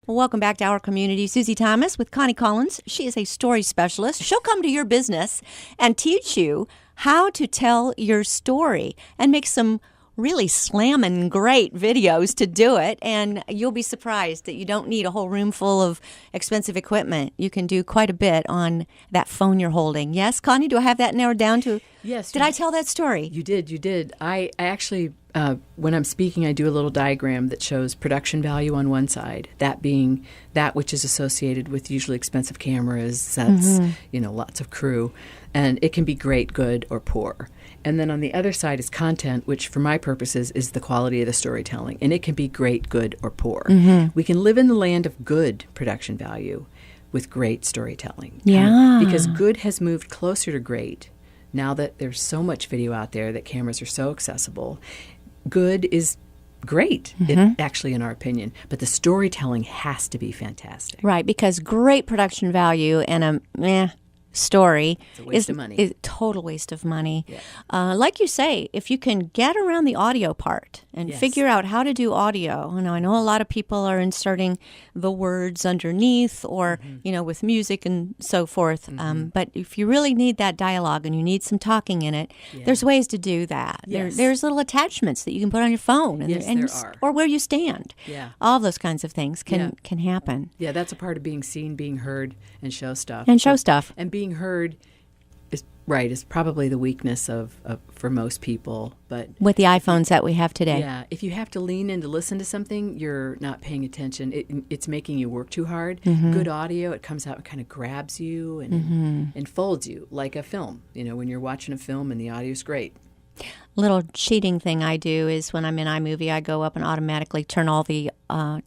Well, welcome back to our community. Susie Thomas with Connie Collins. She is a story specialist. She'll come to your business and teach you how to tell your story and make some really slamming great videos to do it. And you'll be surprised that you don't need a whole room full of expensive equipment. You can do quite a bit on that phone you're holding. Yes, Connie, do I have that narrowed down to? Yes. Did I tell that story? You did. I actually, when I'm speaking, I do a little diagram that shows production value on one side, that being that which is associated with usually expensive cameras, sets, lots of crew. And it can be great, good, or poor. And then on the other side is content, which for my purposes is the quality of the storytelling. And it can be great, good, or poor. We can live in the land of good production value with great storytelling. Yeah. Because good has moved closer to great. Now that there's so much video out there that cameras are so accessible, good is great, actually, in our opinion. But the storytelling has to be fantastic. Right, because great production value and a story It's a waste of money. is a total waste of money. Yeah. Like you say, if you can get around the audio part and figure out how to do audio. I know a lot of people are inserting the words underneath or, with music and so forth. But if you really need that dialogue and you need some talking in it, there's ways to do that. Yes. There's little attachments that you can put on your phone and, Yes, and there are. or where you stand. Yeah. All those kinds of things can happen. Yeah, that's a part of being seen, being heard, and show stuff. And being heard is probably the weakness of for most people. But with the iPhones that we have today. Yeah, if you have to lean in to listen to something, you're not paying attention. It's making you work too hard. Good audio, it comes out and kind of grabs you and folds you like a film. When you're watching a film and the audio's great. Little cheating thing I do is when I'm in iMovie, I go up and automatically turn all the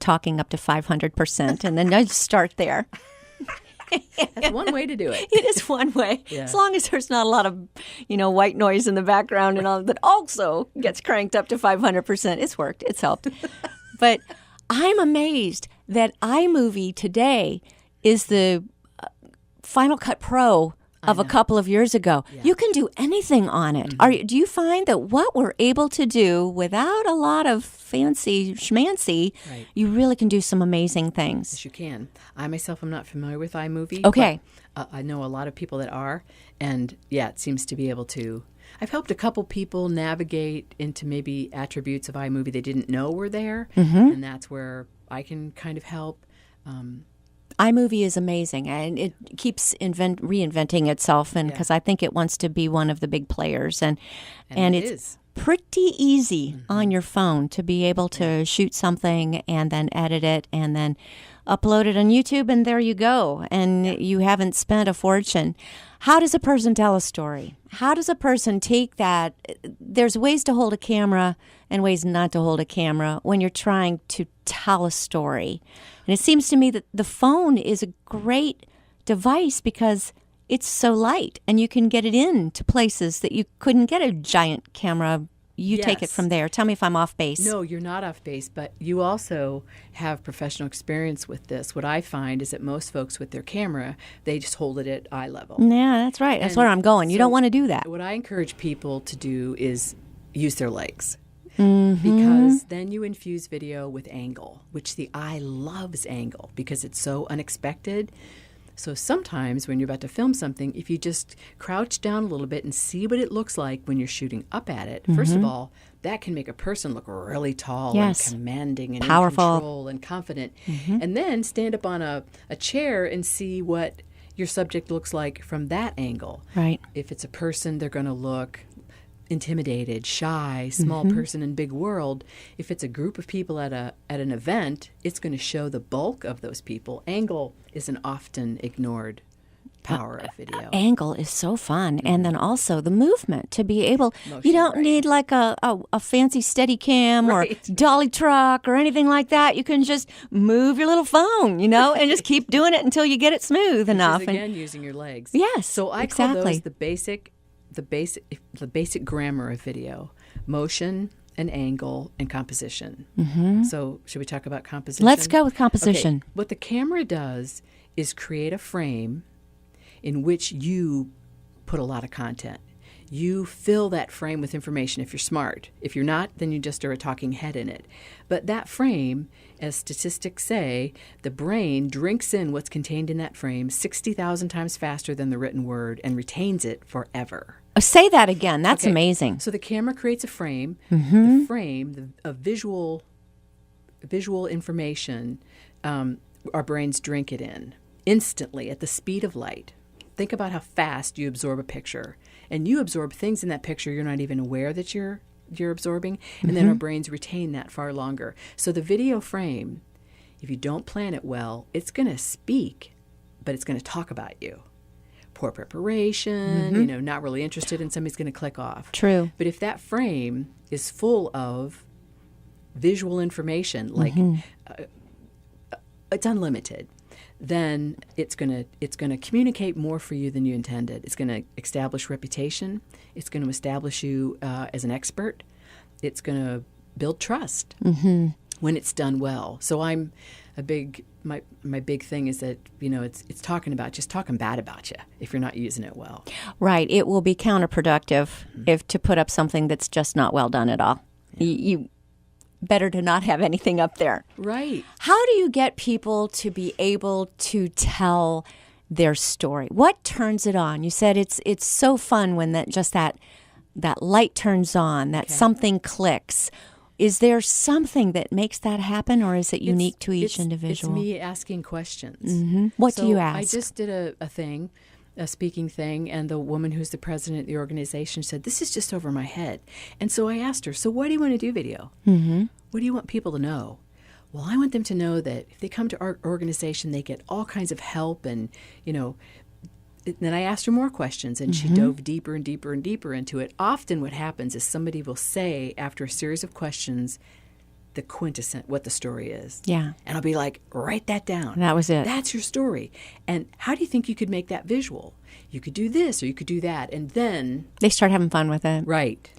talking up to 500%, and then I just start there. That's one way to do it. It is one way. Yeah. As long as there's not a lot of, white noise in the background and all that also gets cranked up to 500%. It's worked. It's helped. But I'm amazed that iMovie today is the Final Cut Pro of a couple of years ago. Yeah. You can do anything on it. Do you find that what we're able to do without a lot of fancy schmancy, you really can do some amazing things? Yes, you can. I myself am not familiar with iMovie. Okay. But, I know a lot of people that are. And, it seems to be able to. I've helped a couple people navigate into maybe attributes of iMovie they didn't know were there. And that's where I can kind of help. iMovie is amazing, and it keeps reinventing itself, and because I think it wants to be one of the big players, and it's pretty easy on your phone to be able to shoot something and then edit it and then upload it on YouTube, and there you go, and you haven't spent a fortune. How does a person tell a story? How does a person take that? There's ways to hold a camera and ways not to hold a camera when you're trying to tell a story. And it seems to me that the phone is a great device because it's so light and you can get it into places that you couldn't get a giant camera. You take it from there. Tell me if I'm off base. No, you're not off base, but you also have professional experience with this. What I find is that most folks with their camera, they just hold it at eye level. Yeah, that's right. That's where I'm going. You don't want to do that. What I encourage people to do is use their legs. Because then you infuse video with angle, which the eye loves angle because it's so unexpected. So sometimes when you're about to film something, if you just crouch down a little bit and see what it looks like when you're shooting up at it, first of all, that can make a person look really tall and commanding and powerful, in control and confident. And then stand up on a chair and see what your subject looks like from that angle. Right. If it's a person, they're going to look intimidated, shy, small person in big world. If it's a group of people at an event, it's going to show the bulk of those people. Angle is an often ignored power of video. Angle is so fun. And then also the movement to be able, you don't need like a fancy Steadicam or dolly truck or anything like that. You can just move your little phone, and just keep doing it until you get it smooth enough. Again, using your legs. Yes, so I call those the basic grammar of video: motion and angle and composition. So should we talk about composition? Let's go with composition. Okay. What the camera does is create a frame in which you put a lot of content. You fill that frame with information if you're smart. If you're not, then you just are a talking head in it. But that frame, as statistics say, the brain drinks in what's contained in that frame 60,000 times faster than the written word and retains it forever. Say that again. That's amazing. So the camera creates a frame. The frame of visual information, our brains drink it in instantly at the speed of light. Think about how fast you absorb a picture. And you absorb things in that picture you're not even aware that you're absorbing. And then our brains retain that far longer. So the video frame, if you don't plan it well, it's going to speak, but it's going to talk about you. Poor preparation, not really interested, and somebody's going to click off. True. But if that frame is full of visual information, like it's unlimited, then it's going to communicate more for you than you intended. It's going to establish reputation. It's going to establish you as an expert. It's going to build trust when it's done well. So I'm my big thing is that it's talking bad about you if you're not using it well. Right. It will be counterproductive if to put up something that's just not well done at all. Yeah. You better to not have anything up there. Right. How do you get people to be able to tell their story? What turns it on? You said it's so fun when that light turns on, that something clicks. Is there something that makes that happen, or is it unique to each individual? It's me asking questions. What do you ask? I just did a speaking thing, and the woman who's the president of the organization said, "This is just over my head." And so I asked her, "So why do you want to do video? What do you want people to know?" Well, I want them to know that if they come to our organization, they get all kinds of help, and then I asked her more questions, and she dove deeper and deeper and deeper into it. Often what happens is somebody will say, after a series of questions, the quintessence, what the story is. Yeah. And I'll be like, write that down. That was it. That's your story. And how do you think you could make that visual? You could do this or you could do that. And then they start having fun with it. Right.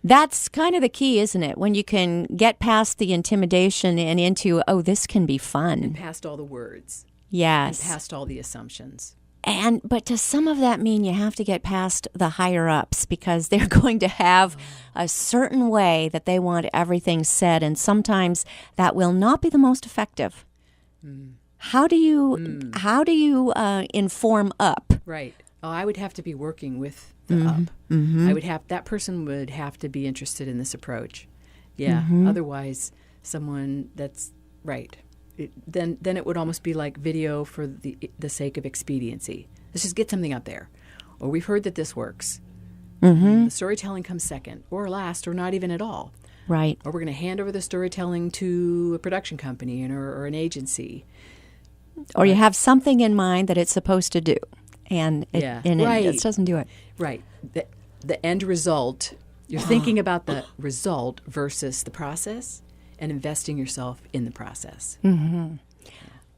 That's kind of the key, isn't it? When you can get past the intimidation and into, this can be fun. And past all the words. Yes. And past all the assumptions. But does some of that mean you have to get past the higher ups because they're going to have a certain way that they want everything said, and sometimes that will not be the most effective? How do you inform up? Right. Oh, I would have to be working with the up. That person would have to be interested in this approach. Yeah. Otherwise, someone that's right. Then it would almost be like video for the sake of expediency. Let's just get something up there. Or we've heard that this works. The storytelling comes second or last or not even at all. Right. Or we're going to hand over the storytelling to a production company or an agency. Or you have something in mind that it's supposed to do, and it just doesn't do it. Right. The end result, you're thinking about the result versus the process, and investing yourself in the process.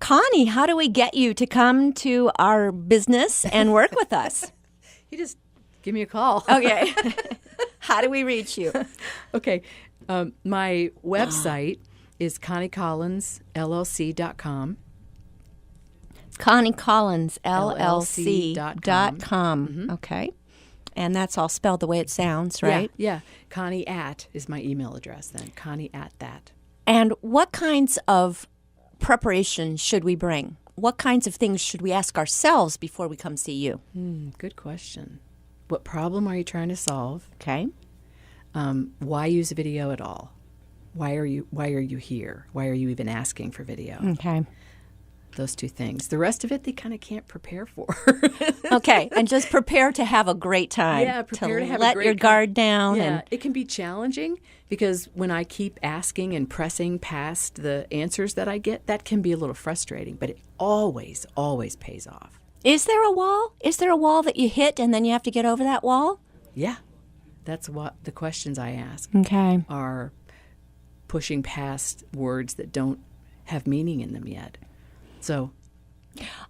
Connie, how do we get you to come to our business and work with us? You just give me a call. Okay. How do we reach you? Okay. My website is ConnieCollinsLLC.com. ConnieCollinsLLC.com. Okay. And that's all spelled the way it sounds, right? Yeah. Connie at is my email address then. Connie at that. And what kinds of preparation should we bring? What kinds of things should we ask ourselves before we come see you? Good question. What problem are you trying to solve? Okay. Why use video at all? Why are you here? Why are you even asking for video? Okay. Those two things. The rest of it, they kind of can't prepare for. Okay, and just prepare to have a great time. Yeah, prepare to have let a great your guard down. Yeah, and it can be challenging because when I keep asking and pressing past the answers that I get, that can be a little frustrating, but it always, always pays off. Is there a wall? Is there a wall that you hit and then you have to get over that wall? Yeah, that's what the questions I ask are pushing past words that don't have meaning in them yet. So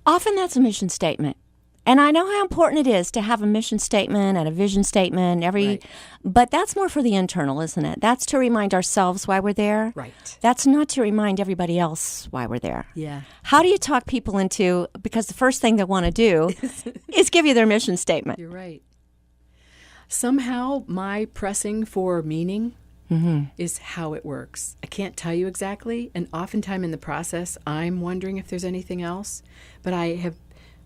often that's a mission statement. And I know how important it is to have a mission statement and a vision statement, but that's more for the internal, isn't it? That's to remind ourselves why we're there. Right. That's not to remind everybody else why we're there. Yeah. How do you talk people into, because the first thing they want to do is give you their mission statement. You're right. Somehow my pressing for meaning is how it works. I can't tell you exactly, and oftentimes in the process, I'm wondering if there's anything else, but I have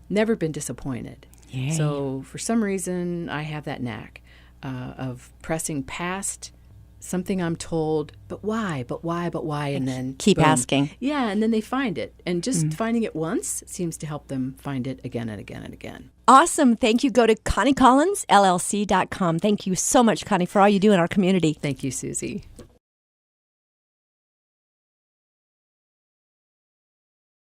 never been disappointed. Yay. So for some reason, I have that knack of pressing past something I'm told, but why, and then keep boom. asking. Yeah, and then they find it. And just finding it once seems to help them find it again and again and again. Awesome. Thank you. Go to ConnieCollinsLLC.com. Thank you so much, Connie, for all you do in our community. Thank you, Susie.